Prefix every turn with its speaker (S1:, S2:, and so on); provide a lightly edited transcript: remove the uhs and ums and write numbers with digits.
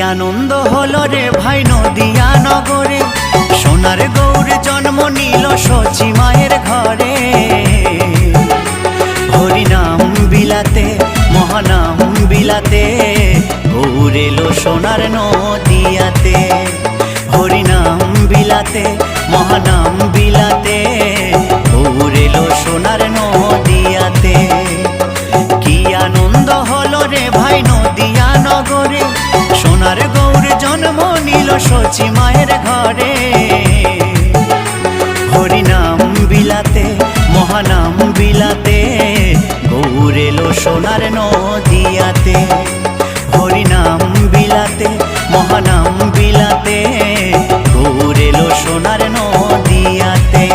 S1: আনন্দ হলো রে ভাই নদিয়া নগরে, সোনার গৌর জন্ম নিল সচি মায়ের ঘরে। হরিনাম বিলাতে মহানাম বিলাতে, গৌর এলো সোনার নদিয়াতে। হরিনাম বিলাতে মহানাম বিলাতে, গৌর এলো সোনার নদিয়াতে। কি আনন্দ হলো রে ভাই নদিয়া নগরে, সোনার গৌর জন্ম নিল সচি মায়ের ঘরে। হরিনাম বিলাতে মহানাম বিলাতে, গৌর এলো সোনার নদিয়াতে। হরিনাম বিলাতে মহানাম বিলাতে, গৌর এলো সোনার নদিয়াতে।